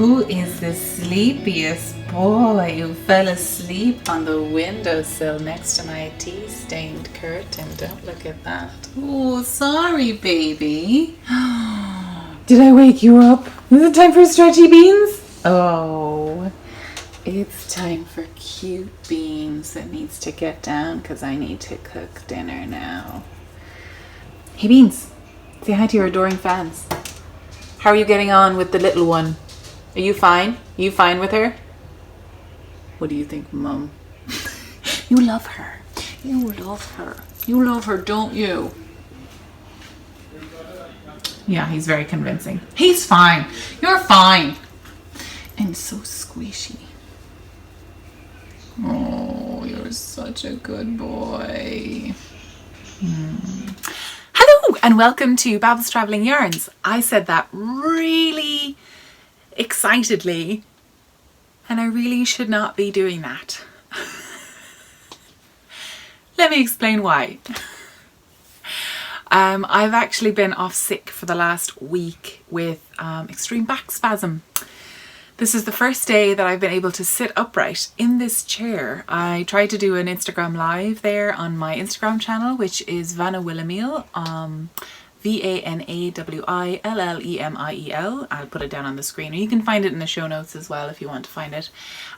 Who is the sleepiest boy who fell asleep on the windowsill next to my tea-stained curtain? Don't look at that. Oh, sorry, baby. Did I wake you up? Is it time for stretchy beans? Oh, it's time for cute beans that needs to get down because I need to cook dinner now. Hey, Beans, say hi to your adoring fans. How are you getting on with the little one? Are you fine? Are you fine with her? What do you think, Mum? You love her. You love her. You love her, don't you? Yeah, he's very convincing. He's fine. You're fine. And so squishy. Oh, you're such a good boy. Hello and welcome to Babbles Travelling Yarns. I said that really excitedly and I really should not be doing that. Let me explain why. I've actually been off sick for the last week with extreme back spasm. This is the first day that I've been able to sit upright in this chair. I tried to do an Instagram live there on my Instagram channel, which is Vanawillemiel, Vanawillemiel. I'll put it down on the screen, or you can find it in the show notes as well if you want to find it.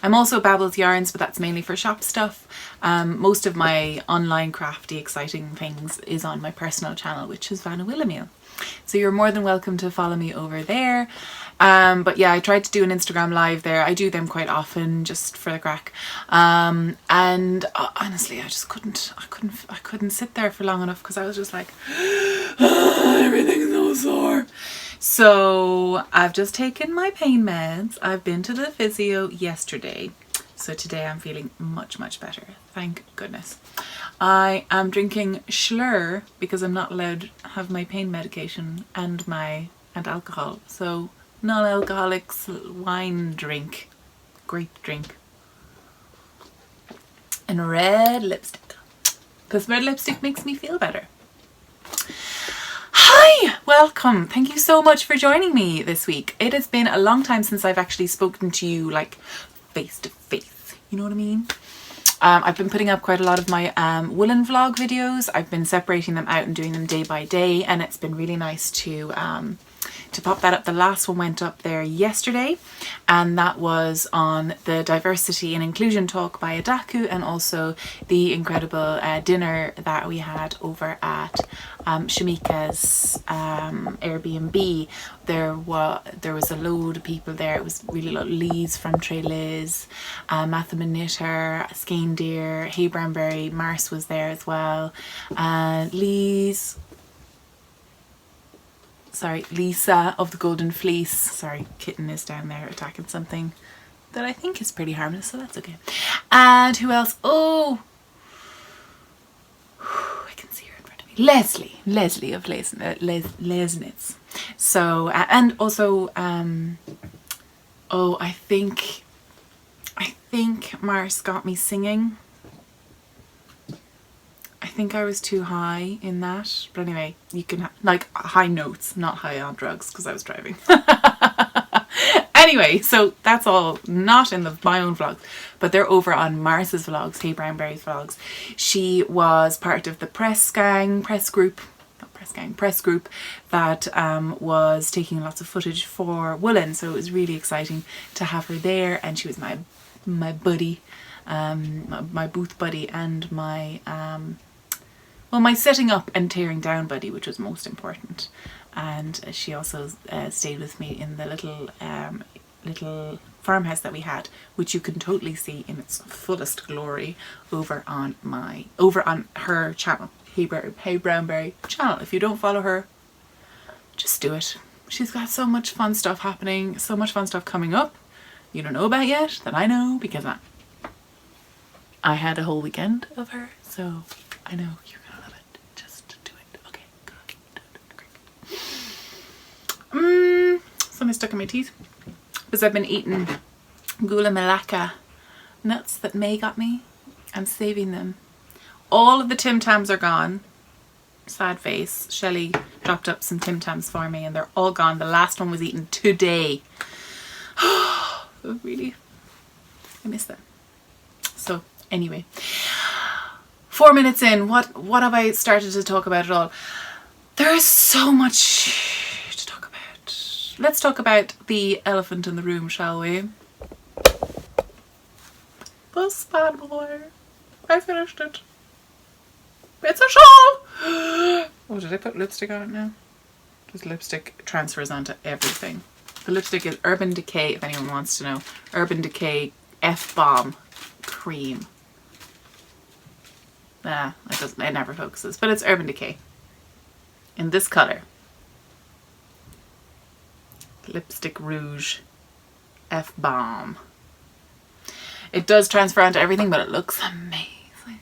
I'm also Babbles Yarns, but that's mainly for shop stuff. Most of my online crafty exciting things is on my personal channel, which is Vanawillemiel. So you're more than welcome to follow me over there. But yeah, I tried to do an Instagram live there. I do them quite often just for the crack. And honestly, I just couldn't sit there for long enough because I was just like, everything's so sore. So I've just taken my pain meds. I've been to the physio yesterday. So today I'm feeling much, much better. Thank goodness. I am drinking Schlur because I'm not allowed to have my pain medication and alcohol. So non-alcoholic wine drink, grape drink, and red lipstick because red lipstick makes me feel better. Hi, welcome. Thank you so much for joining me this week. It has been a long time since I've actually spoken to you like face to face. You know what I mean? I've been putting up quite a lot of my woolen vlog videos. I've been separating them out and doing them day by day, and it's been really nice to pop that up. The last one went up there yesterday, and that was on the diversity and inclusion talk by Adaku, and also the incredible dinner that we had over at Shamika's Airbnb. There was a load of people there. It was really Lee's from Trey Liz, Matham and Knitter, Skein Deer, HeyBrownBerry, Mars was there as well, Lisa of the Golden Fleece. Sorry, kitten is down there attacking something that I think is pretty harmless, so that's okay. And who else? Oh, I can see her in front of me. Leslie of Lesnitz. So, and also, oh, I think Mars got me singing. I think I was too high in that, but anyway, you can like high notes, not high on drugs because I was driving. Anyway, so that's all not in my own vlogs, but they're over on Mars's vlogs, HeyBrownBerry's vlogs. She was part of the press group that was taking lots of footage for Woolen, so it was really exciting to have her there, and she was my buddy, my booth buddy, and my my setting up and tearing down buddy, which was most important. And she also stayed with me in the little farmhouse that we had, which you can totally see in its fullest glory over on her channel, HeyBrownBerry channel. If you don't follow her, just do it. She's got so much fun stuff happening, so much fun stuff coming up you don't know about yet that I know because I had a whole weekend of her, so I know you're gonna love it. Just do it. Okay, good. Something stuck in my teeth because I've been eating gula melaka nuts that May got me. I'm saving them. All of the Tim Tams are gone. Sad face. Shelley dropped up some Tim Tams for me and they're all gone. The last one was eaten today. Really, I miss that. So anyway, 4 minutes in, what have I started to talk about at all? There is so much to talk about. Let's talk about the elephant in the room, shall we? The spindle. I finished it. It's a shawl! Oh, did I put lipstick on it now? Just lipstick transfers onto everything. The lipstick is Urban Decay, if anyone wants to know. Urban Decay F-Bomb Cream. It never focuses, but it's Urban Decay. In this colour. Lipstick Rouge F-Bomb. It does transfer onto everything, but it looks amazing.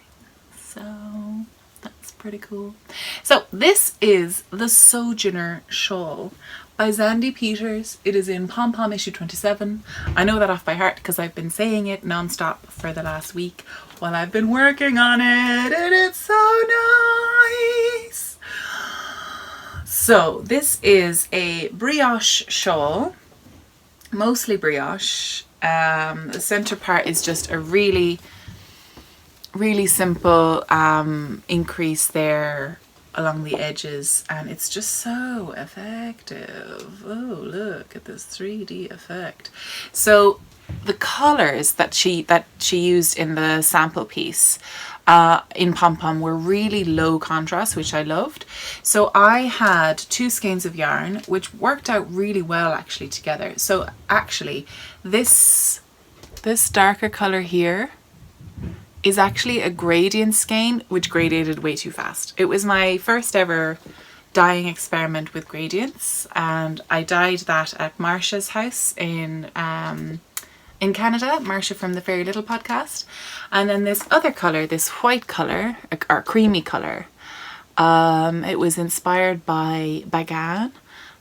So that's pretty cool. So this is the Sojourner Shawl by Zandy Peters. It is in Pom Pom issue 27. I know that off by heart because I've been saying it non-stop for the last week while I've been working on it, and it's so nice. So this is a brioche shawl, mostly brioche. The center part is just a really simple increase there along the edges, and it's just so effective. Oh, look at this 3D effect. So the colors that she used in the sample piece in Pom Pom were really low contrast, which I loved. So I had 2 skeins of yarn, which worked out really well actually together. So actually this darker color here is actually a gradient skein, which gradiated way too fast. It was my first ever dyeing experiment with gradients, and I dyed that at Marsha's house in Canada, Marsha from the Very Little podcast. And then this other color, this white color, or creamy color, it was inspired by Bagan,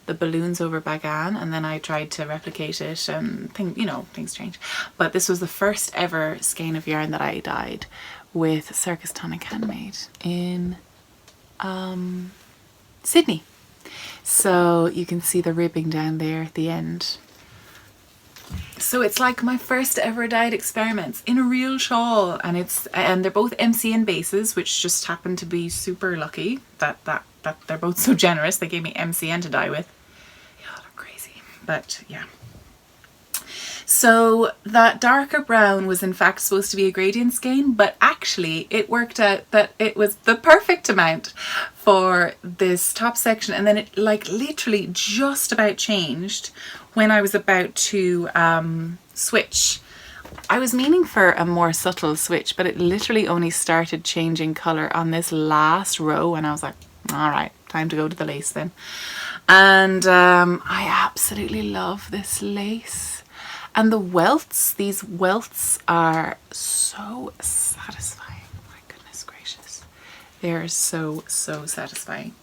the balloons over Bagan, and then I tried to replicate it, and things change. But this was the first ever skein of yarn that I dyed with Circus Tonic Handmade in Sydney. So you can see the ribbing down there at the end. So it's like my first ever dyed experiments in a real shawl, and they're both MCN bases, which just happened to be super lucky that they're both so generous. They gave me MCN to dye with. Yeah, they're crazy, but yeah. So that darker brown was in fact supposed to be a gradient skein, but actually it worked out that it was the perfect amount for this top section, and then it like literally just about changed when I was about to switch. I was meaning for a more subtle switch, but it literally only started changing colour on this last row, and I was like, all right, time to go to the lace then. And I absolutely love this lace. And the welts, these welts are so satisfying. My goodness gracious. They're so satisfying.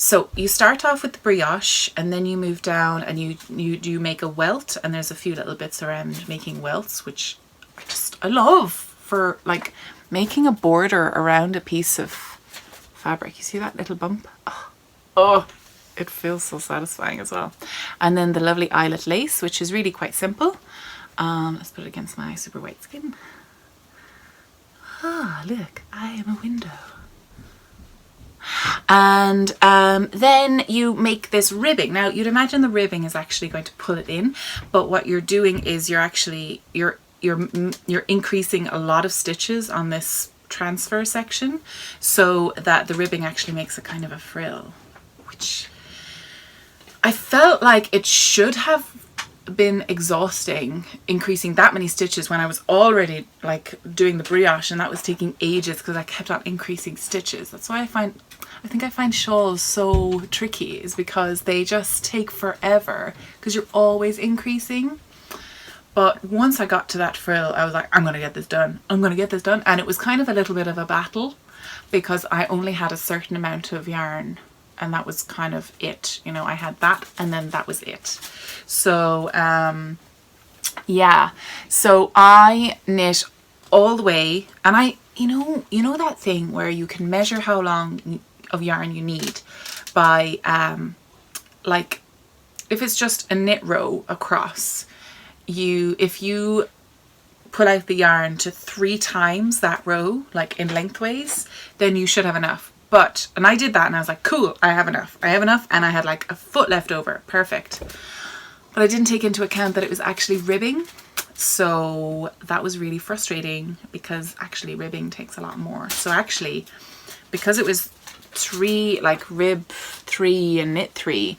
So you start off with the brioche, and then you move down and you make a welt, and there's a few little bits around making welts, which I love for like making a border around a piece of fabric. You see that little bump? Oh, it feels so satisfying as well. And then the lovely eyelet lace, which is really quite simple. Let's put it against my super white skin. Ah, look, I am a window. And then you make this ribbing. Now you'd imagine the ribbing is actually going to pull it in, but what you're doing is you're increasing a lot of stitches on this transfer section so that the ribbing actually makes a kind of a frill, which I felt like it should have been exhausting, increasing that many stitches when I was already like doing the brioche, and that was taking ages because I kept on increasing stitches. That's why I think I find shawls so tricky, is because they just take forever because you're always increasing. But once I got to that frill, I was like, I'm gonna get this done. I'm gonna get this done. And it was kind of a little bit of a battle because I only had a certain amount of yarn, and that was kind of it. You know, I had that and then that was it. So yeah, so I knit all the way, and I you know that thing where you can measure how long of yarn you need by like if it's just a knit row across, if you pull out the yarn to 3 times that row, like in lengthways, then you should have enough. But, and I did that and I was like, cool, I have enough, and I had like a foot left over, perfect. But I didn't take into account that it was actually ribbing, so that was really frustrating, because actually ribbing takes a lot more. So actually, because it was 3, like rib 3 and knit 3,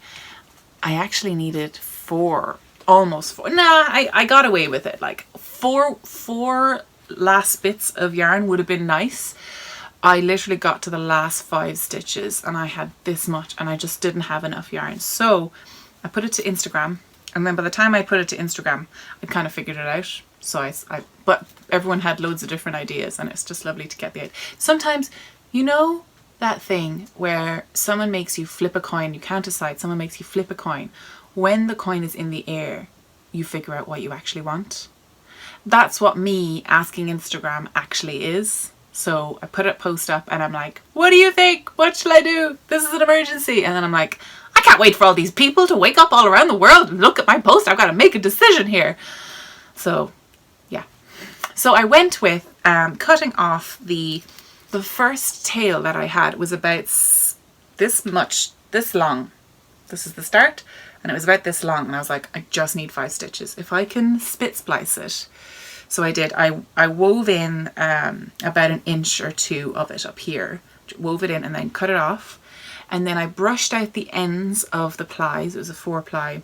I actually needed 4, almost 4. Nah, I got away with it. Like four last bits of yarn would have been nice. I literally got to the last 5 stitches and I had this much and I just didn't have enough yarn. So I put it to Instagram, and then by the time I put it to Instagram, I kind of figured it out. So but everyone had loads of different ideas, and it's just lovely to get the idea. Sometimes, you know, that thing where someone makes you flip a coin, you can't decide, someone makes you flip a coin. When the coin is in the air, you figure out what you actually want. That's what me asking Instagram actually is. So I put a post up and I'm like, what do you think? What shall I do? This is an emergency. And then I'm like, I can't wait for all these people to wake up all around the world and look at my post. I've got to make a decision here. So yeah. So I went with cutting off the first tail that I had was about this long. This is the start, and it was about this long, and I was like, I just need 5 stitches. If I can spit splice it. So I did. I wove in about an inch or 2 of it up here, wove it in and then cut it off. And then I brushed out the ends of the plies. It was a 4-ply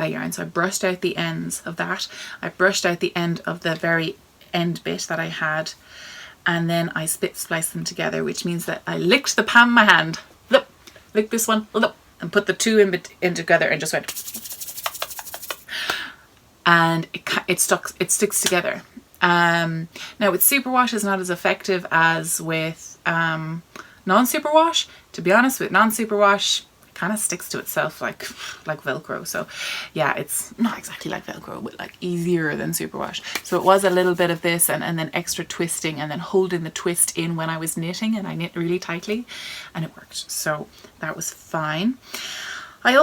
yarn. So I brushed out the ends of that. I brushed out the end of the very end bit that I had. And then I spit spliced them together, which means that I licked the palm of my hand, licked this one, and put the 2 in together and just went, and it sticks together. Now with superwash, it's not as effective as with non-superwash. To be honest, with non-superwash, it kind of sticks to itself like Velcro. So yeah, it's not exactly like Velcro, but like easier than superwash. So it was a little bit of this and then extra twisting, and then holding the twist in when I was knitting, and I knit really tightly and it worked. So that was fine. I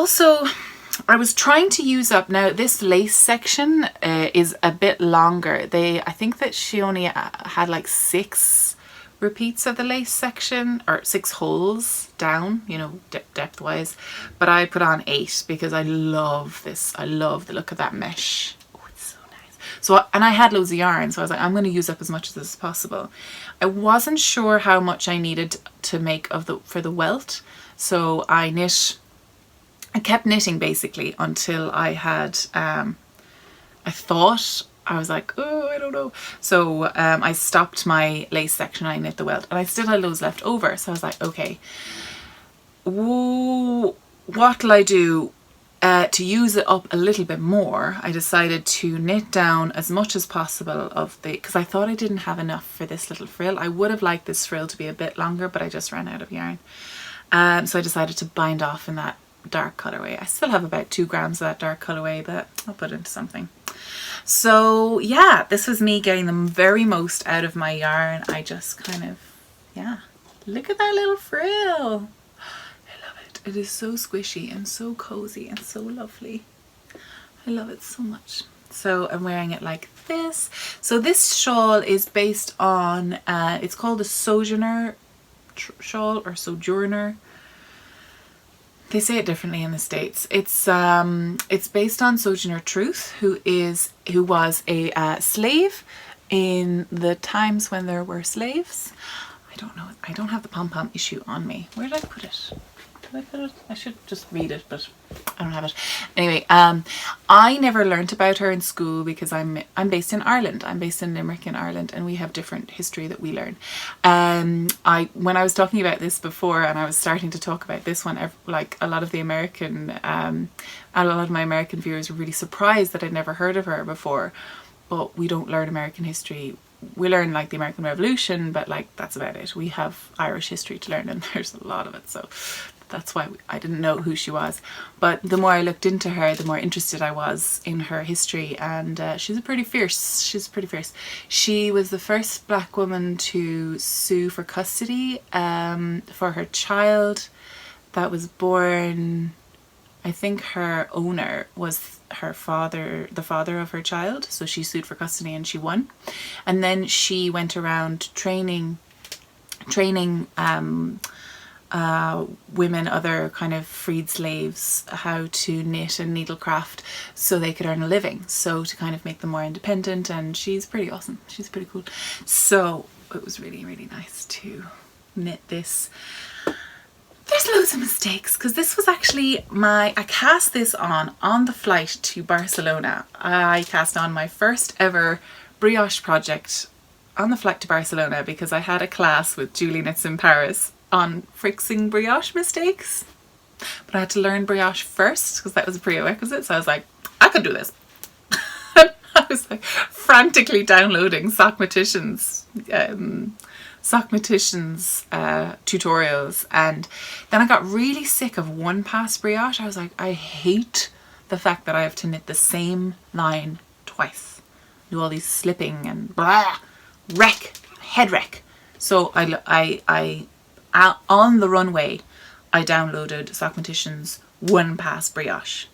was trying to use up, now this lace section is a bit longer. I think that she only had like 6 repeats of the lace section, or 6 holes down, you know, depth wise, but I put on 8 because I love this. I love the look of that mesh. Oh, it's so nice. So, and I had loads of yarn, so I was like, I'm going to use up as much of this as possible. I wasn't sure how much I needed to make for the welt, so I kept knitting basically until I had, I was like, oh, I don't know. So I stopped my lace section, I knit the welt, and I still had loads left over. So I was like, okay, what'll I do to use it up a little bit more? I decided to knit down as much as possible because I thought I didn't have enough for this little frill. I would have liked this frill to be a bit longer, but I just ran out of yarn. So I decided to bind off in that dark colorway. I still have about 2 grams of that dark colorway, but I'll put it into something. So yeah, this was me getting the very most out of my yarn. I just kind of, yeah, look at that little frill. I love it. It is so squishy and so cozy and so lovely. I love it so much. So I'm wearing it like this. So this shawl is based on, it's called a Sojourner shawl, or Sojourner. They say it differently in the States. It's based on Sojourner Truth, who was a slave in the times when there were slaves. I don't know. I don't have the pom-pom issue on me. Where did I put it? Did I put it? I should just read it, but I don't have it. Anyway, I never learnt about her in school because I'm based in Ireland. I'm based in Limerick in Ireland, and we have different history that we learn. When I was talking about this before, and I was starting to talk about this one, like a lot of my American viewers were really surprised that I'd never heard of her before. But we don't learn American history. We learn like the American Revolution, but like that's about it. We have Irish history to learn, and there's a lot of it. So that's why I didn't know who she was. But the more I looked into her, the more interested I was in her history, and she's pretty fierce. She was the first Black woman to sue for custody for her child that was born, I think her owner was her father, the father of her child, so she sued for custody and she won. And then she went around training women, other kind of freed slaves, how to knit and needlecraft so they could earn a living, so to kind of make them more independent. And she's pretty awesome, she's pretty cool. So it was really, really nice to knit this. There's loads of mistakes because this was actually I cast this on the flight to Barcelona. I cast on my first ever brioche project on the flight to Barcelona because I had a class with Julie Knits in Paris on fixing brioche mistakes. But I had to learn brioche first because that was a prerequisite. So I was like, I could do this. I was like frantically downloading Sockmatitian's tutorials, and then I got really sick of one pass brioche. I was like, I hate the fact that I have to knit the same line twice, do all these slipping and blah, head wreck. So I on the runway I downloaded Sockmatitian's one pass brioche.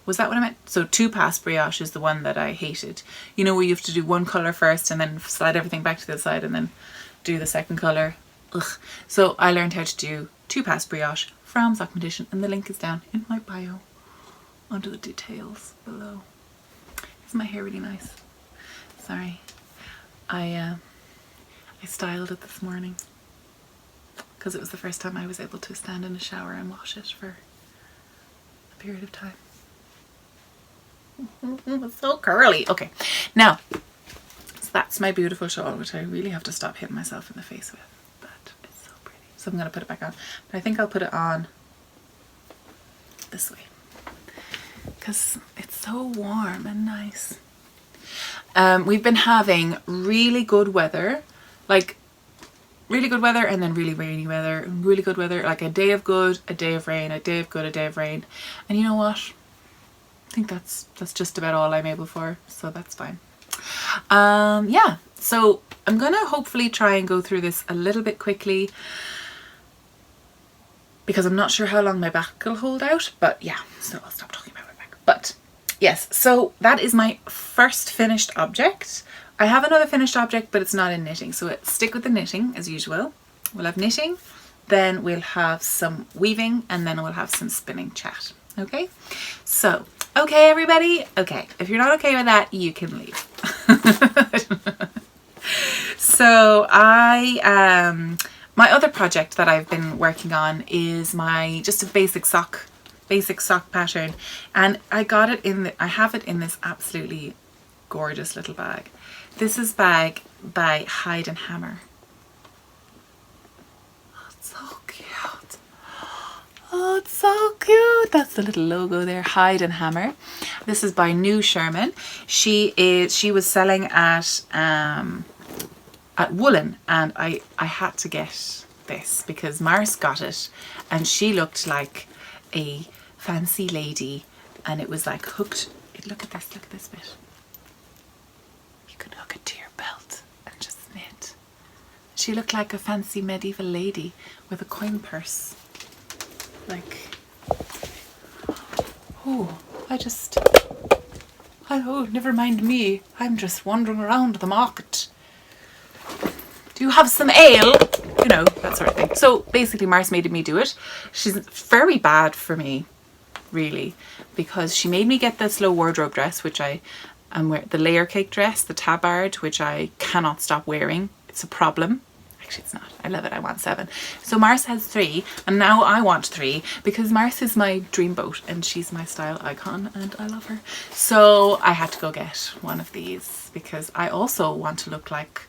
Was that what I meant? So 2-pass brioche is the one that I hated. You know, where you have to do one colour first and then slide everything back to the side and then do the second colour. Ugh. So I learned how to do 2-pass brioche from Sockmatitian, and the link is down in my bio under the details below. Is my hair really nice? Sorry. I styled it this morning because it was the first time I was able to stand in a shower and wash it for a period of time. It's so curly. Okay, now, so that's my beautiful shawl, which I really have to stop hitting myself in the face with, but it's so pretty. So I'm going to put it back on, but I think I'll put it on this way because it's so warm and nice. We've been having really good weather, like really good weather and then really rainy weather, and really good weather, like a day of good, a day of rain, a day of good, a day of rain. And you know what? I think that's just about all I'm able for, so that's fine. Yeah, so I'm gonna hopefully try and go through this a little bit quickly because I'm not sure how long my back will hold out, but yeah, so I'll stop talking about my back. But yes, so that is my first finished object. I have another finished object, but it's not in knitting, so stick with the knitting as usual. We'll have knitting, then we'll have some weaving, and then we'll have some spinning chat. Okay, so okay everybody, okay, if you're not okay with that, you can leave. So my other project that I've been working on is just a basic sock pattern, and I have it in this absolutely gorgeous little bag. This is bag by Hide and Hammer. Oh, it's so cute. Oh, it's so cute. That's the little logo there, Hide and Hammer. This is by New Sherman. She was selling at Woolen, and I had to get this because Mars got it and she looked like a fancy lady, and it was like hooked. Look at this bit. You can hook it to your belt and just knit. She looked like a fancy medieval lady with a coin purse. Like, oh, never mind me. I'm just wandering around the market. Do you have some ale? You know, that sort of thing. So basically Mars made me do it. She's very bad for me, really, because she made me get this low wardrobe dress, which I am wearing, the layer cake dress, the tabard, which I cannot stop wearing. It's a problem. Actually, it's not. I love it. I want 7. So Mars has 3, and now I want 3 because Mars is my dreamboat and she's my style icon and I love her. So I had to go get one of these because I also want to look like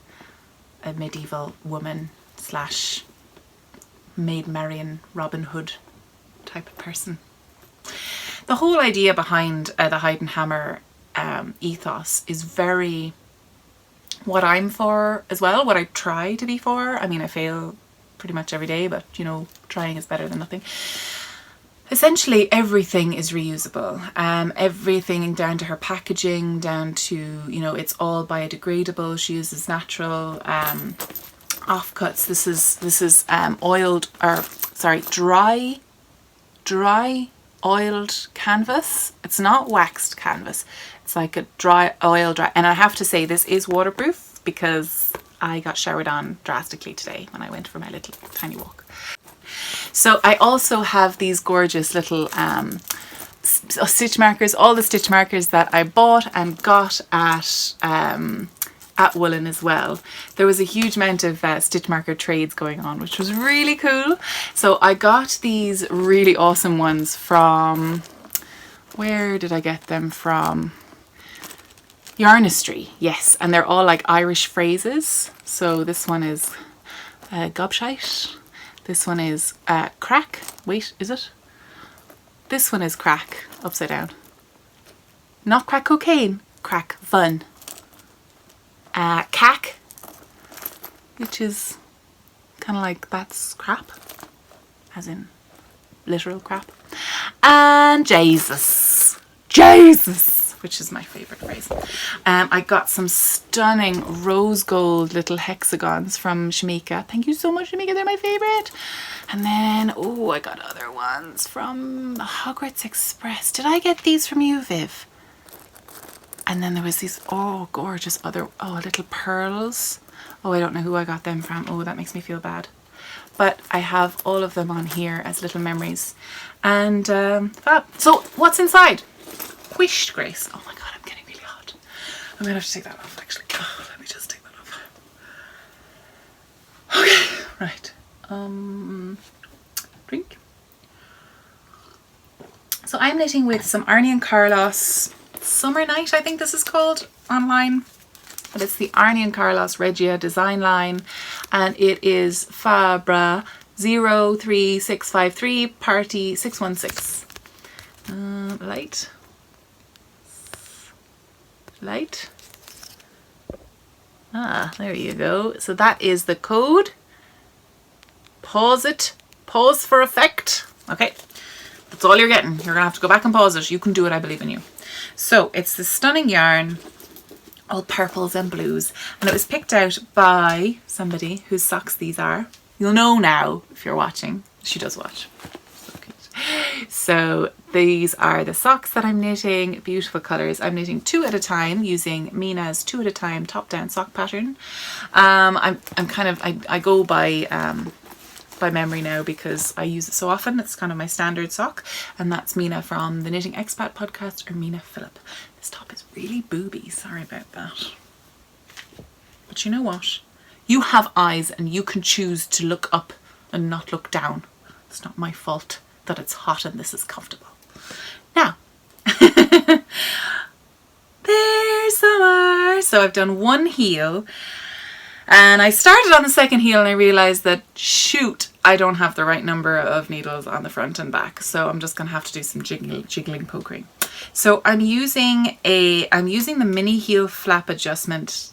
a medieval woman / Maid Marian Robin Hood type of person. The whole idea behind the Hide and Hammer ethos is very what I'm for as well, what I try to be for. I mean, I fail pretty much every day, but you know, trying is better than nothing. Essentially everything is reusable, everything down to her packaging, down to, you know, it's all biodegradable. She uses natural offcuts. This is oiled, or sorry, dry oiled canvas. It's not waxed canvas. It's like a dry, and I have to say this is waterproof because I got showered on drastically today when I went for my little tiny walk. So I also have these gorgeous little stitch markers, all the stitch markers that I bought and got at Woolen as well. There was a huge amount of stitch marker trades going on, which was really cool. So I got these really awesome ones from, where did I get them from? Yarnistry, yes, and they're all like Irish phrases. So this one is gobshite. This one is crack. Wait, is it? This one is crack, upside down. Not crack cocaine, crack fun. Cack, which is kind of like that's crap, as in literal crap. And Jesus, which is my favorite phrase. I got some stunning rose gold little hexagons from Shamika. Thank you so much, Shamika, they're my favorite. And then, oh, I got other ones from Hogwarts Express. Did I get these from you, Viv? And then there was these, oh, gorgeous other, oh, little pearls. Oh, I don't know who I got them from. Oh, that makes me feel bad. But I have all of them on here as little memories. And fab. So what's inside? Whished, Grace. Oh my God, I'm getting really hot. I'm gonna have to take that off, actually. Oh, let me just take that off. Okay, right. Drink. So I'm knitting with some Arnie and Carlos Summer Night, I think this is called online, but it's the Arnie and Carlos Regia design line, and it is fibre 03653 party 616. Light. Ah, there you go. So that is the code. Pause it. Pause for effect. Okay, that's all you're getting. You're gonna have to go back and pause it. You can do it, I believe in you. So it's this stunning yarn, all purples and blues, and it was picked out by somebody whose socks these are. You'll know now if you're watching. She does watch. So cute. So these are the socks that I'm knitting. Beautiful colours. I'm knitting 2 at a time using Mina's 2 at a time top down sock pattern. I go by memory now because I use it so often. It's kind of my standard sock, and that's Mina from the Knitting Expat podcast, or Mina Phillip. This top is really booby, sorry about that. But you know what? You have eyes and you can choose to look up and not look down. It's not my fault that it's hot and this is comfortable. Now, there's summer. So I've done one heel. And I started on the second heel and I realized that, shoot, I don't have the right number of needles on the front and back. So I'm just going to have to do some jiggling pokering. So I'm using the mini heel flap adjustment.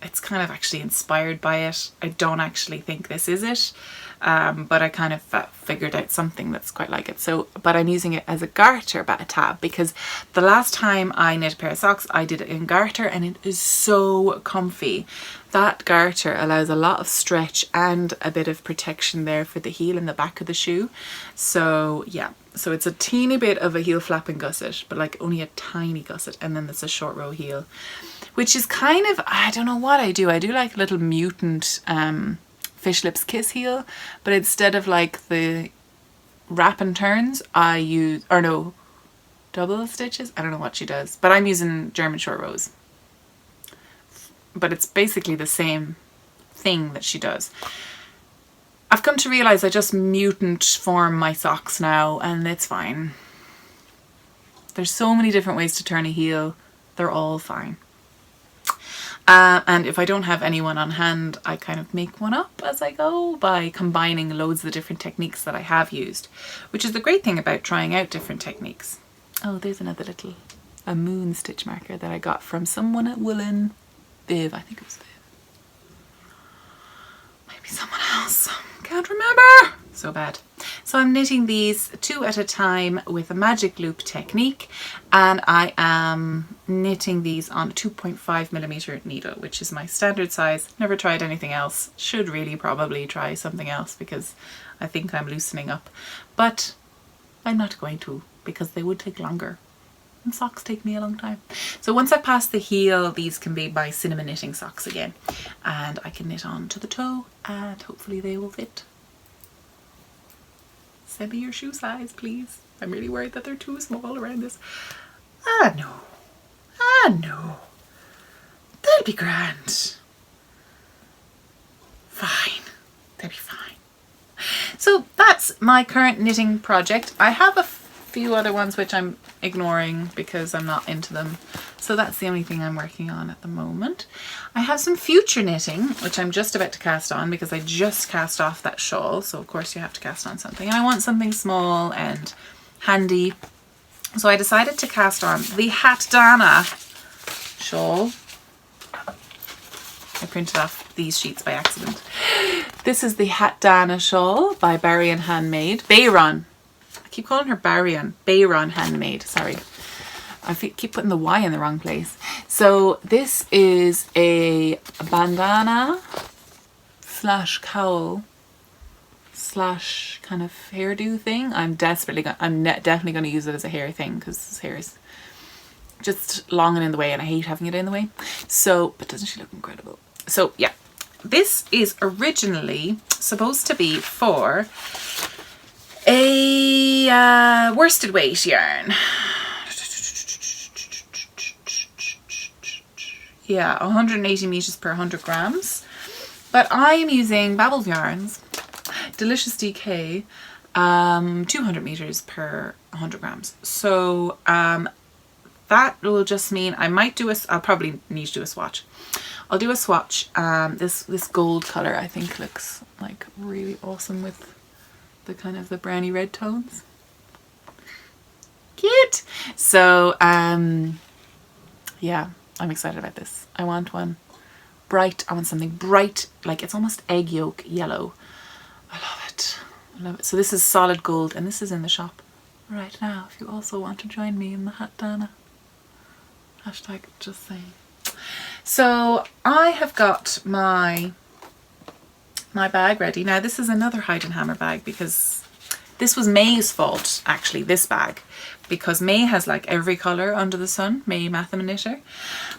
It's kind of actually inspired by it. I don't actually think this is it. But I kind of figured out something that's quite like it. So, but I'm using it as a garter tab, because the last time I knit a pair of socks, I did it in garter and it is so comfy. That garter allows a lot of stretch and a bit of protection there for the heel and the back of the shoe. So yeah, so it's a teeny bit of a heel flap and gusset, but like only a tiny gusset, and then there's a short row heel, which is kind of, I don't know what I do like a little mutant fish lips kiss heel, but instead of like the wrap and turns, I use, or no, double stitches, I don't know what she does, but I'm using German short rows. But it's basically the same thing that she does. I've come to realize I just mutant form my socks now, and it's fine. There's so many different ways to turn a heel. They're all fine. And if I don't have anyone on hand, I kind of make one up as I go by combining loads of the different techniques that I have used, which is the great thing about trying out different techniques. Oh, there's another little, a moon stitch marker that I got from someone at Woolen. Viv, I think it was Viv. Maybe someone else. Can't remember. So bad. So I'm knitting these 2 at a time with a magic loop technique, and I am knitting these on a 2.5mm needle, which is my standard size. Never tried anything else. Should really probably try something else because I think I'm loosening up, but I'm not going to because they would take longer. And socks take me a long time. So once I pass the heel, these can be my cinnamon knitting socks again. And I can knit on to the toe and hopefully they will fit. Send me your shoe size, please. I'm really worried that they're too small around this. Ah, no. Ah, no. They'll be grand. Fine. They'll be fine. So that's my current knitting project. I have a few other ones which I'm ignoring because I'm not into them. So that's the only thing I'm working on at the moment. I have some future knitting, which I'm just about to cast on because I just cast off that shawl. So of course you have to cast on something. And I want something small and handy. So I decided to cast on the Hat Dana shawl. I printed off these sheets by accident. This is the Hat Dana shawl by Barry and Handmade. Bayron. I keep calling her Baryon. Bayron Handmade, sorry. I keep putting the Y in the wrong place. So this is a bandana slash cowl slash kind of hairdo thing. I'm definitely going to use it as a hair thing because his hair is just long and in the way and I hate having it in the way. So, but doesn't she look incredible? So yeah, this is originally supposed to be for a worsted weight yarn. Yeah, 180 meters per 100 grams. But I'm using Babbles yarns, Delicious DK, 200 meters per 100 grams. So that will just mean I might do I'll probably need to do a swatch. I'll do a swatch. This gold color I think looks like really awesome with the kind of the browny red tones. Cute. So yeah, I'm excited about this. I want one bright. I want something bright, like it's almost egg yolk yellow. I love it. I love it. So this is solid gold and this is in the shop right now if you also want to join me in the Hat Dana. Hashtag just saying. So I have got my bag ready. Now this is another Hide and Hammer bag because this was May's fault actually, this bag, because May has like every colour under the sun, May Matham Knitter,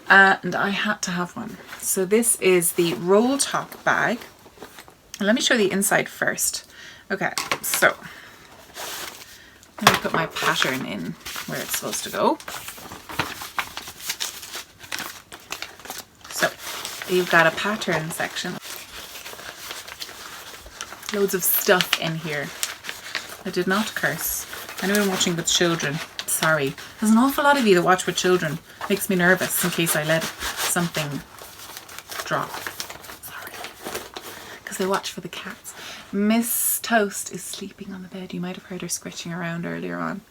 and I had to have one. So this is the roll top bag. And let me show the inside first. Okay, so let me put my pattern in where it's supposed to go. So you've got a pattern section. Loads of stuff in here. I did not curse. I know I'm watching with children. Sorry. There's an awful lot of you that watch with children. Makes me nervous in case I let something drop. Sorry. Because they watch for the cats. Miss Toast is sleeping on the bed. You might have heard her scratching around earlier on.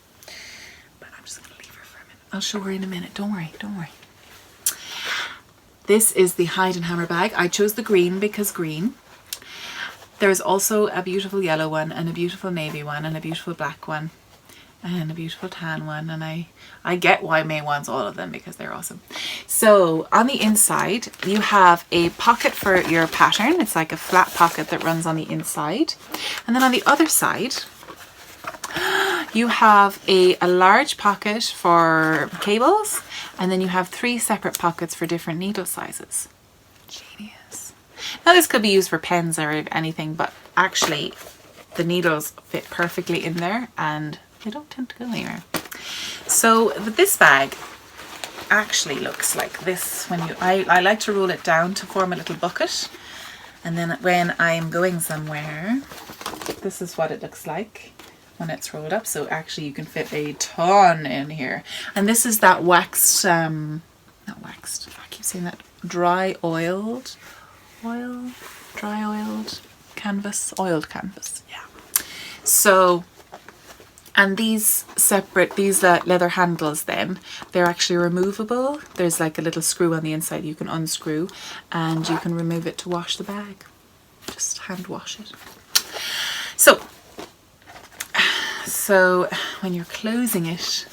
But I'm just going to leave her for a minute. I'll show her in a minute. Don't worry. Don't worry. This is the Hide and Hammer bag. I chose the green because green. There's also a beautiful yellow one and a beautiful navy one and a beautiful black one and a beautiful tan one, and I get why May wants all of them because they're awesome. So on the inside you have a pocket for your pattern. It's like a flat pocket that runs on the inside, and then on the other side you have a large pocket for cables, and then you have 3 separate pockets for different needle sizes. Genius. Now this could be used for pens or anything, but actually the needles fit perfectly in there and they don't tend to go anywhere. So this bag actually looks like this when you, I like to roll it down to form a little bucket, and then when I'm going somewhere, this is what it looks like when it's rolled up. So actually you can fit a ton in here. And this is that waxed, not waxed, I keep saying that, dry oiled canvas, oiled canvas, yeah. So, and these separate, these leather handles then, they're actually removable. There's like a little screw on the inside you can unscrew and you can remove it to wash the bag. Just hand wash it. So when you're closing it,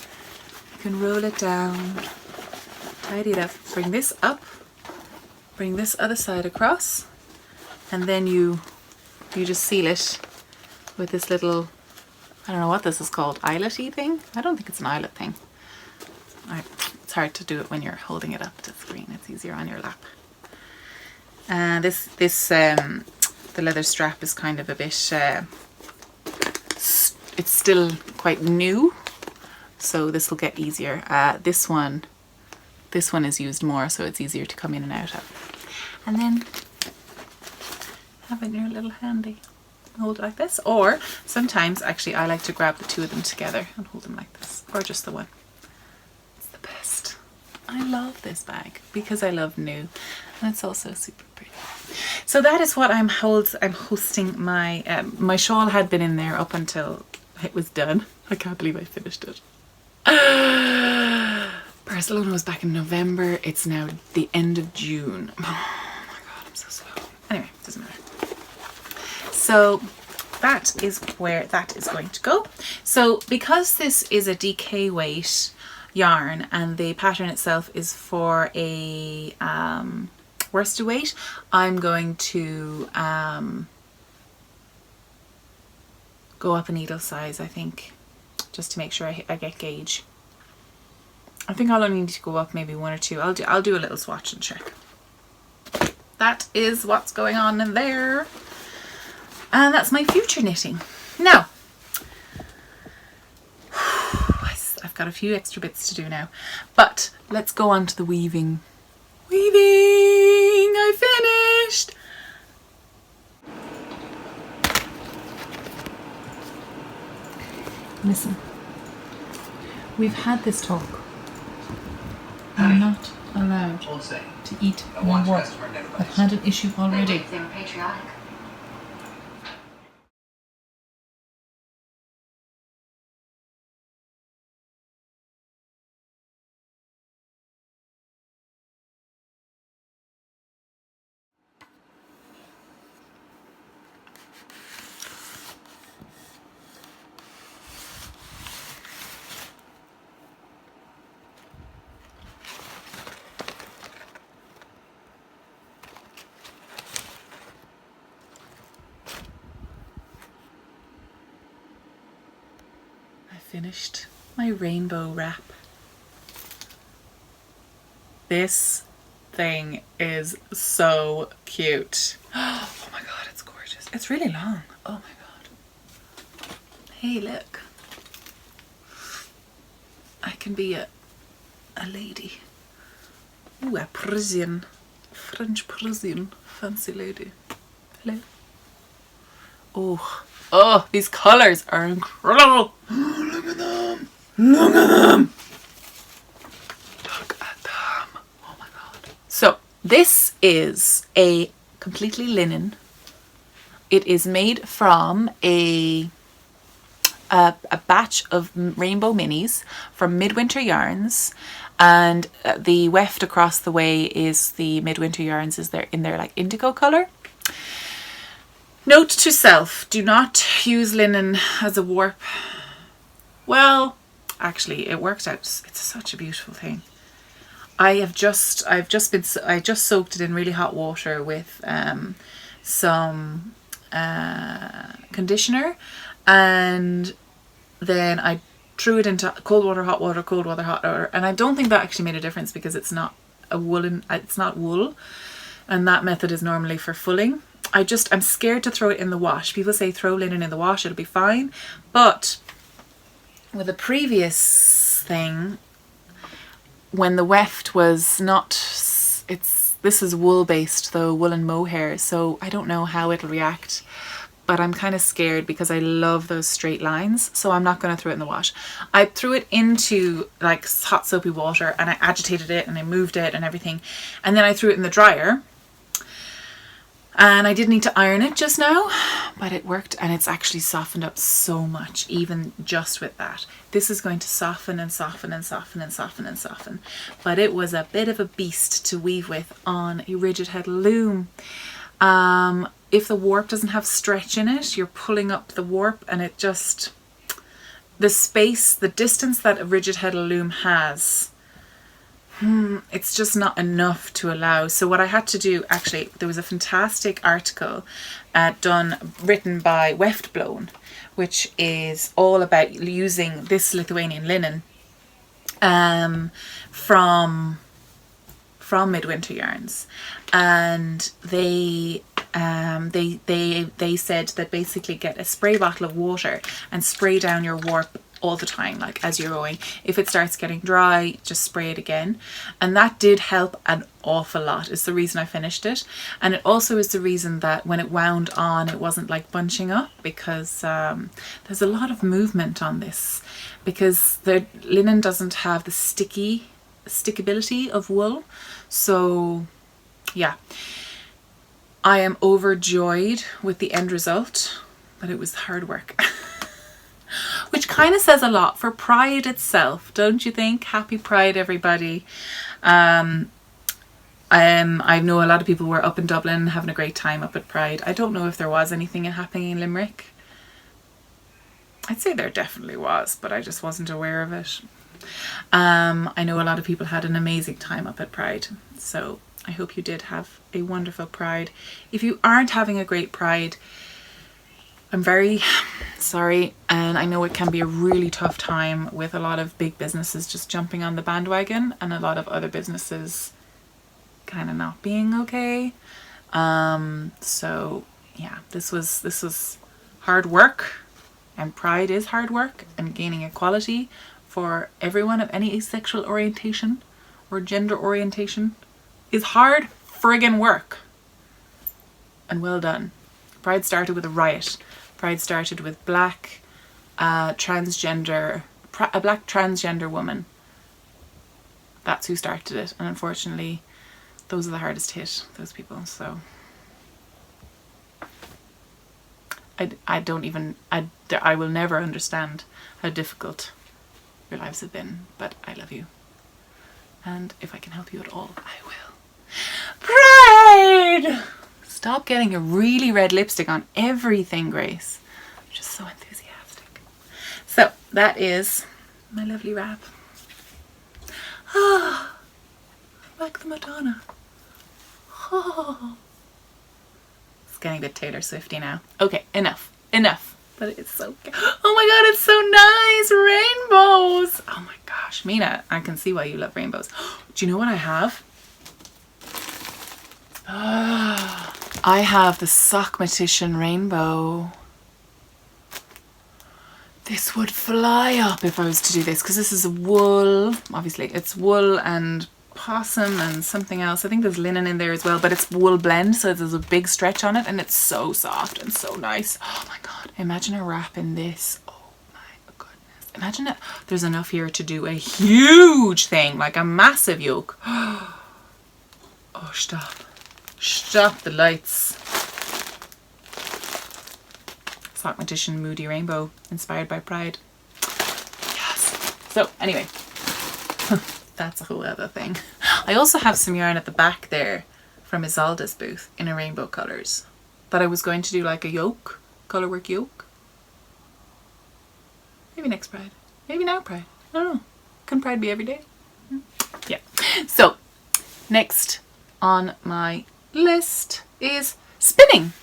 you can roll it down, tidy it up, bring this up, bring this other side across, and then you just seal it with this little I don't know what this is called, eyelet-y thing? I don't think it's an eyelet thing. It's hard to do it when you're holding it up to the screen. It's easier on your lap. And the leather strap is kind of a bit, it's still quite new, so this will get easier. This one is used more, so it's easier to come in and out of. And then have it in your little handy. Hold it like this, or sometimes actually I like to grab the two of them together and hold them like this, or just the one. It's the best. I love this bag because I love new, and it's also super pretty. So that is what I'm hosting my my shawl had been in there up until it was done. I can't believe I finished it. Barcelona was back in November. It's now the end of June. Oh my god, I'm so slow. Anyway, doesn't matter. So that is where that is going to go. So because this is a DK weight yarn and the pattern itself is for a worsted weight, I'm going to go up a needle size, I think, just to make sure I get gauge. I think I'll only need to go up maybe one or two. I'll do a little swatch and check. That is what's going on in there. And that's my future knitting. Now, I've got a few extra bits to do now, but let's go on to the weaving. Weaving! I finished! Listen, we've had this talk. I'm not allowed to eat my work. I've had an issue already. Finished my rainbow wrap. This thing is so cute. Oh my god, it's gorgeous. It's really long. Oh my god. Hey, look. I can be a lady. Ooh, a Parisian, French Parisian fancy lady. Hello. Oh, these colours are incredible. Oh, look at them. Look at them. Look at them. Oh my god. So this is a completely linen. It is made from a batch of rainbow minis from Midwinter Yarns, and the weft across the way is the Midwinter Yarns is in their like indigo colour. Note to self, do not use linen as a warp. Well, actually it worked out. It's such a beautiful thing. I just soaked it in really hot water with some conditioner, and then I threw it into cold water, hot water, cold water, hot water, and I don't think that actually made a difference because it's not wool, and that method is normally for fulling. I'm scared to throw it in the wash. People say throw linen in the wash, it'll be fine. But with a previous thing, when the weft was not, this is wool based though, wool and mohair, so I don't know how it'll react. But I'm kind of scared because I love those straight lines, so I'm not going to throw it in the wash. I threw it into like hot soapy water and I agitated it and I moved it and everything. And then I threw it in the dryer. And I did need to iron it just now, but it worked, and it's actually softened up so much, even just with that. This is going to soften and soften and soften and soften and soften. But it was a bit of a beast to weave with on a rigid head loom. If the warp doesn't have stretch in it, you're pulling up the warp, and it just, the space, the distance that a rigid head loom has it's just not enough to allow. So what I had to do, actually, there was a fantastic article written by Weftblown, which is all about using this Lithuanian linen from Midwinter Yarns, and they said that basically get a spray bottle of water and spray down your warp all the time, like as you're rowing. If it starts getting dry, just spray it again, and that did help an awful lot. It's the reason I finished it, and it also is the reason that when it wound on, it wasn't like bunching up, because there's a lot of movement on this, because the linen doesn't have the stickability of wool. So yeah, I am overjoyed with the end result, but it was hard work. Which kind of says a lot for Pride itself, don't you think? Happy Pride, everybody. I know a lot of people were up in Dublin having a great time up at Pride. I don't know if there was anything happening in Limerick. I'd say there definitely was, but I just wasn't aware of it. I know a lot of people had an amazing time up at Pride, so I hope you did have a wonderful Pride. If you aren't having a great Pride, I'm very sorry, and I know it can be a really tough time with a lot of big businesses just jumping on the bandwagon and a lot of other businesses kind of not being okay. So yeah, this was hard work, and Pride is hard work, and gaining equality for everyone of any sexual orientation or gender orientation is hard friggin' work. And well done. Pride started with a riot. Pride started with a black transgender woman. That's who started it, and unfortunately those are the hardest hit, those people. So I will never understand how difficult your lives have been, but I love you, and if I can help you at all, I will. Pride! Stop getting a really red lipstick on everything, Grace. I'm just so enthusiastic. So that is my lovely wrap. Ah, like the Madonna. Oh. It's getting a bit Taylor Swifty now. Okay, enough. But it's so good. Oh my god, it's so nice! Rainbows! Oh my gosh, Mina, I can see why you love rainbows. Do you know what I have? I have the Sockmatitian rainbow. This would fly up if I was to do this, because this is wool. Obviously, it's wool and possum and something else. I think there's linen in there as well, but it's wool blend, so there's a big stretch on it, and it's so soft and so nice. Oh my god, imagine a wrap in this. Oh my goodness. Imagine it. There's enough here to do a huge thing, like a massive yoke. Oh, stop. Stop the lights. Sockmatitian Moody Rainbow, inspired by Pride. Yes. So anyway, that's a whole other thing. I also have some yarn at the back there from Isolde's booth in a rainbow colours that I was going to do like a yoke, colourwork yoke. Maybe next Pride. Maybe now Pride. I don't know. Can Pride be every day? Yeah. So next on my list is spinning.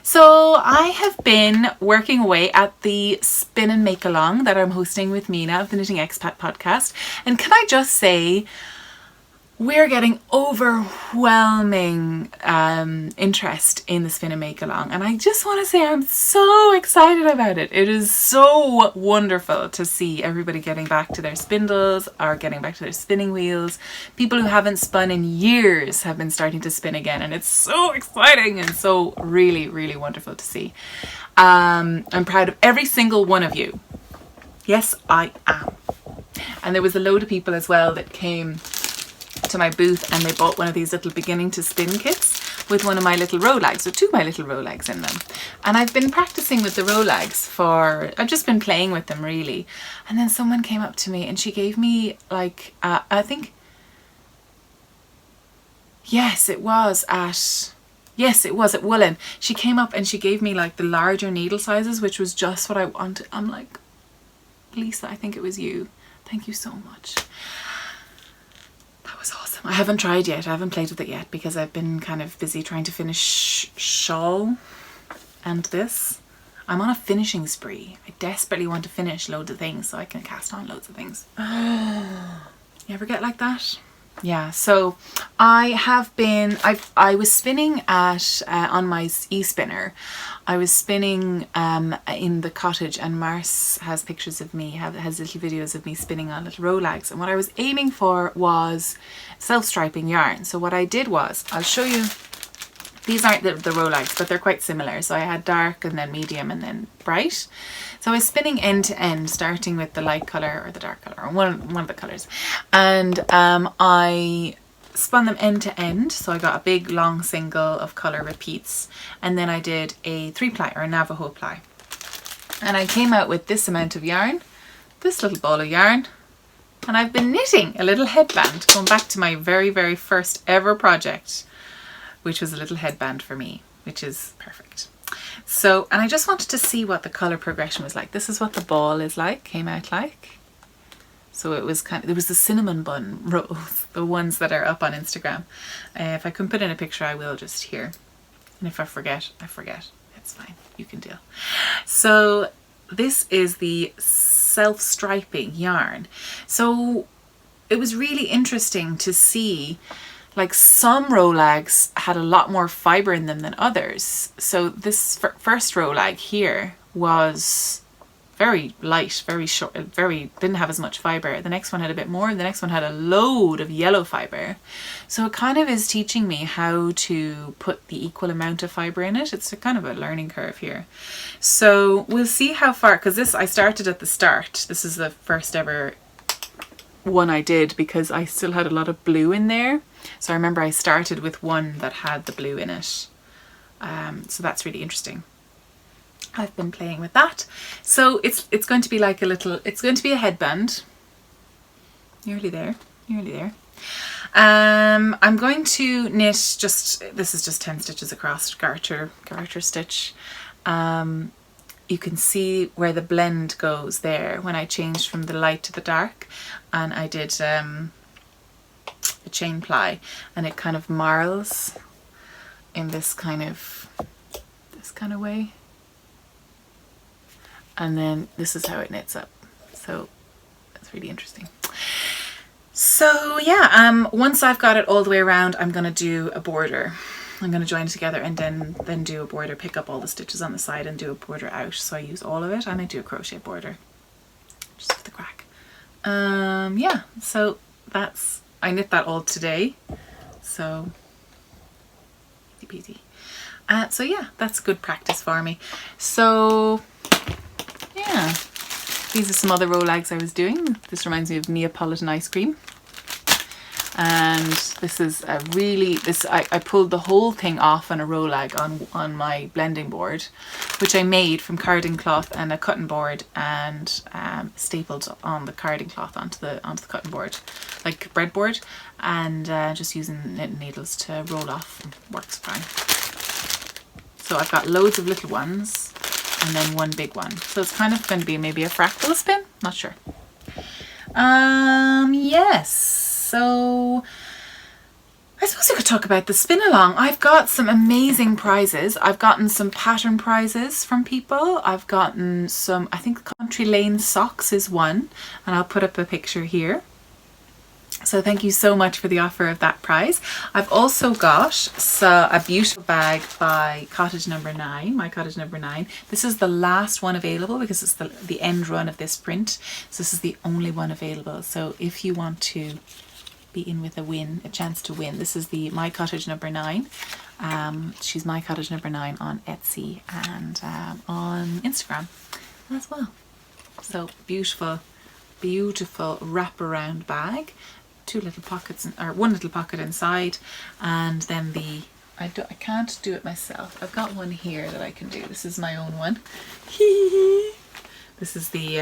So I have been working away at the spin and make along that I'm hosting with Mina of the Knitting Expat podcast, and can I just say we're getting overwhelming interest in the spin and make along, and I just want to say I'm so excited about it. It is so wonderful to see everybody getting back to their spindles or getting back to their spinning wheels. People who haven't spun in years have been starting to spin again, and it's so exciting and so really, really wonderful to see. I'm proud of every single one of you. Yes, I am. And there was a load of people as well that came to my booth, and they bought one of these little beginning to spin kits with one of my little Rolags, or two of my little Rolags in them. And I've been practicing with the Rolags I've just been playing with them really. And then someone came up to me and she gave me like, I think, yes, it was at Woolen. She came up and she gave me like the larger needle sizes, which was just what I wanted. I'm like, Lisa, I think it was you. Thank you so much. That was I haven't tried yet. I haven't played with it yet because I've been kind of busy trying to finish shawl and this. I'm on a finishing spree. I desperately want to finish loads of things so I can cast on loads of things. You ever get like that? Yeah, so I was spinning at on my e-spinner. I was spinning in the cottage, and Mars has pictures of me, has little videos of me spinning on little rolags, and what I was aiming for was self-striping yarn. So what I did was, I'll show you, these aren't the rolags, but they're quite similar. So I had dark and then medium and then bright. So I was spinning end to end, starting with the light colour or the dark colour, or one of the colours. And I spun them end to end. So I got a big long single of colour repeats. And then I did a 3-ply or a Navajo ply. And I came out with this amount of yarn, this little ball of yarn. And I've been knitting a little headband, going back to my very, very first ever project, which was a little headband for me, which is perfect. So, and I just wanted to see what the color progression was like. This is what the ball is like, came out like. So it was there was the cinnamon bun rolls, the ones that are up on Instagram. If I can put in a picture, I will just here. And if I forget, I forget. It's fine, you can deal. So this is the self-striping yarn. So it was really interesting to see, like, some rolags had a lot more fibre in them than others. So this first rolag here was very light, very short, didn't have as much fibre. The next one had a bit more. The next one had a load of yellow fibre. So it kind of is teaching me how to put the equal amount of fibre in it. It's a kind of a learning curve here. So we'll see how far, because this, I started at the start. This is the first ever one I did because I still had a lot of blue in there. So I remember I started with one that had the blue in it. So that's really interesting. I've been playing with that. So it's going to be like a little, it's going to be a headband. Nearly there, nearly there. I'm going to knit just, this is just 10 stitches across, garter stitch. You can see where the blend goes there when I changed from the light to the dark, and I did a chain ply, and it kind of marls in this kind of way, and then this is how it knits up. So that's really interesting. So yeah, once I've got it all the way around, I'm going to do a border. I'm going to join it together and then do a border, pick up all the stitches on the side and do a border out. So I use all of it, and I do a crochet border just for the crack. Yeah, so that's, I knit that all today, so easy peasy. So yeah, that's good practice for me. So yeah, these are some other rolags I was doing. This reminds me of Neapolitan ice cream. And this is a really, I pulled the whole thing off on a rolag on my blending board, which I made from carding cloth and a cutting board, and stapled on the carding cloth onto the cutting board, like breadboard, and just using knitting needles to roll off. Works fine. So I've got loads of little ones and then one big one. So it's kind of going to be maybe a fractal spin, not sure. Yes. So I suppose we could talk about the spin along. I've got some amazing prizes. I've gotten some pattern prizes from people. I've gotten some, I think Country Lane socks is one, and I'll put up a picture here. So thank you so much for the offer of that prize. I've also got a beautiful bag by Cottage Number 9, my Cottage Number 9. This is the last one available because it's the end run of this print. So this is the only one available. So if you want to be in with a chance to win, this is the My Cottage Number 9. She's My Cottage Number 9 on Etsy and on Instagram as well. So beautiful, beautiful wraparound bag. Two little pockets, or one little pocket inside, and then I can't do it myself. I've got one here that I can do. This is my own one. This is the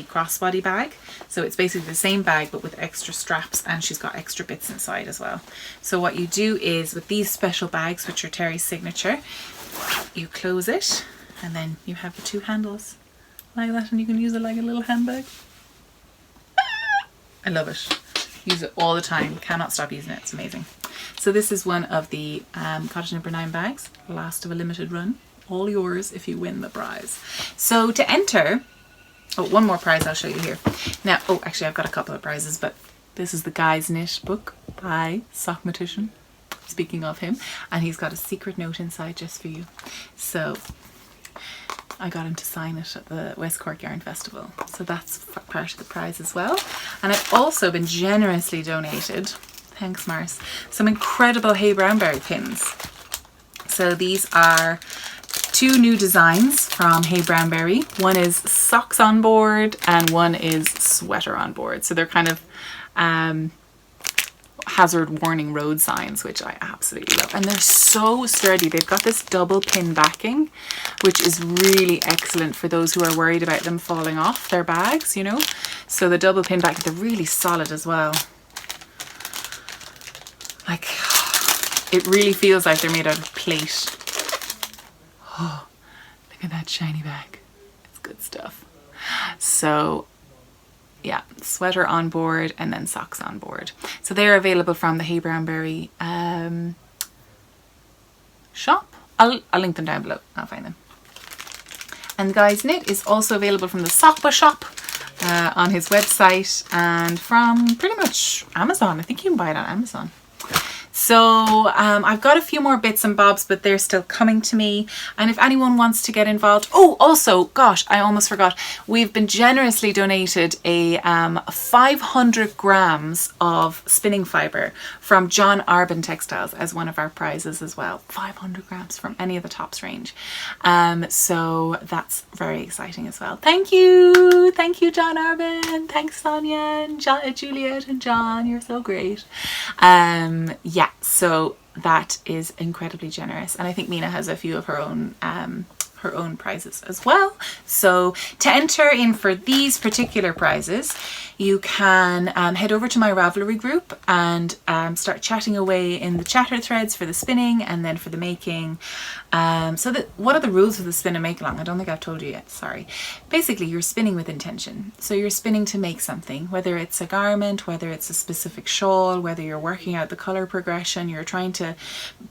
crossbody bag. So it's basically the same bag but with extra straps, and she's got extra bits inside as well. So what you do is with these special bags, which are Terry's signature, you close it and then you have the two handles like that, and you can use it like a little handbag. I love it. Use it all the time. Cannot stop using it. It's amazing. So this is one of the Cottage Number 9 bags. Last of a limited run. All yours if you win the prize. So to enter... Oh, one more prize I'll show you here. Now, oh, actually I've got a couple of prizes, but this is the Guy's Knit book by Sockmatitian. Speaking of him. And he's got a secret note inside just for you. So... I got him to sign it at the West Cork Yarn Festival. So that's part of the prize as well. And I've also been generously donated, thanks Mars, some incredible HeyBrownBerry pins. So these are 2 new designs from HeyBrownBerry. One is socks on board and one is sweater on board. So they're kind of hazard warning road signs, which I absolutely love, and they're so sturdy. They've got this double pin backing, which is really excellent for those who are worried about them falling off their bags, you know. So the double pin backing, they're really solid as well. Like, it really feels like they're made out of plate. Oh, look at that shiny back. It's good stuff. So yeah, sweater on board and then socks on board. So they're available from the HeyBrownBerry shop. I'll link them down below. I'll find them. And the Guy's Knit is also available from the Sockba shop on his website and from pretty much Amazon. I think you can buy it on Amazon. So I've got a few more bits and bobs, but they're still coming to me. And if anyone wants to get involved, oh, also, gosh, I almost forgot. We've been generously donated a 500 grams of spinning fibre from John Arbon Textiles as one of our prizes as well. 500 grams from any of the tops range. So that's very exciting as well. Thank you. Thank you, John Arbon. Thanks, Sonia and Juliet and John. You're so great. Yeah, so that is incredibly generous, and I think Mina has a few of her own prizes as well. So to enter in for these particular prizes, you can head over to my Ravelry group and start chatting away in the chatter threads for the spinning and then for the making. What are the rules of the spin and make along? I don't think I've told you yet, sorry. Basically, you're spinning with intention. So you're spinning to make something, whether it's a garment, whether it's a specific shawl, whether you're working out the color progression, you're trying to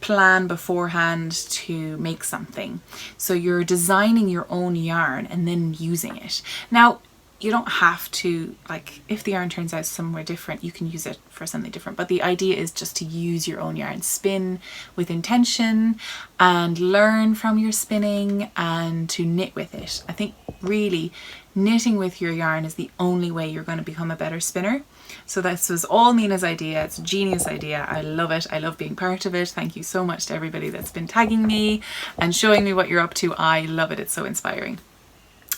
plan beforehand to make something. So you're designing your own yarn and then using it. Now, you don't have to, like, if the yarn turns out somewhere different, you can use it for something different. But the idea is just to use your own yarn, spin with intention and learn from your spinning and to knit with it. I think really knitting with your yarn is the only way you're going to become a better spinner. So this was all Mina's idea. It's a genius idea. I love it. I love being part of it. Thank you so much to everybody that's been tagging me and showing me what you're up to. I love it. It's so inspiring.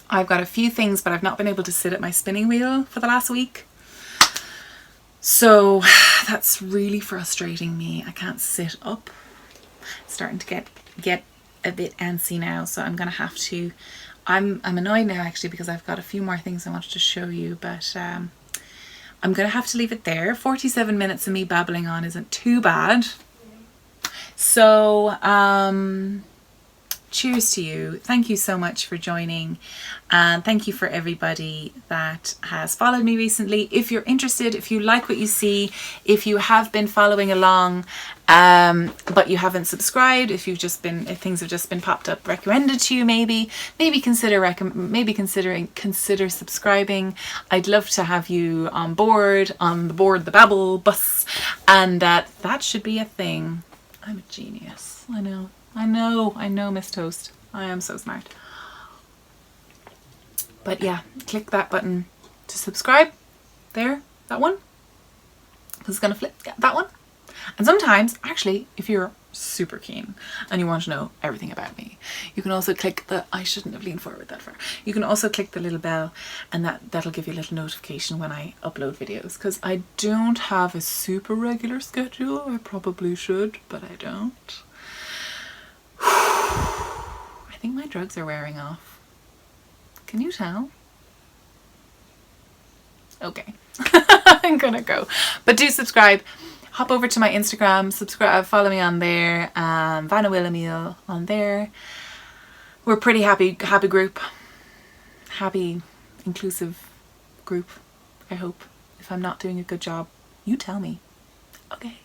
I've got a few things, but I've not been able to sit at my spinning wheel for the last week. So that's really frustrating me. I can't sit up. It's starting to get a bit antsy now, so I'm going to have to... I'm annoyed now actually because I've got a few more things I wanted to show you, but I'm going to have to leave it there. 47 minutes of me babbling on isn't too bad. So, cheers to you. Thank you so much for joining, and thank you for everybody that has followed me recently. If you're interested, if you like what you see, if you have been following along but you haven't subscribed, if things have just been popped up recommended to you, maybe consider subscribing. I'd love to have you on the Babble bus, and that should be a thing. I'm a genius. I know, Miss Toast. I am so smart. But yeah, click that button to subscribe. There, that one. It's gonna flip, yeah, that one. And sometimes, actually, if you're super keen and you want to know everything about me, you can also click I shouldn't have leaned forward that far. You can also click the little bell, and that'll give you a little notification when I upload videos, because I don't have a super regular schedule. I probably should, but I don't. I think my drugs are wearing off. Can you tell? Okay. I'm gonna go. But do subscribe. Hop over to my Instagram, subscribe, follow me on there, Vanawillemiel on there. We're a pretty happy group. Happy, inclusive group, I hope. If I'm not doing a good job, You tell me. Okay.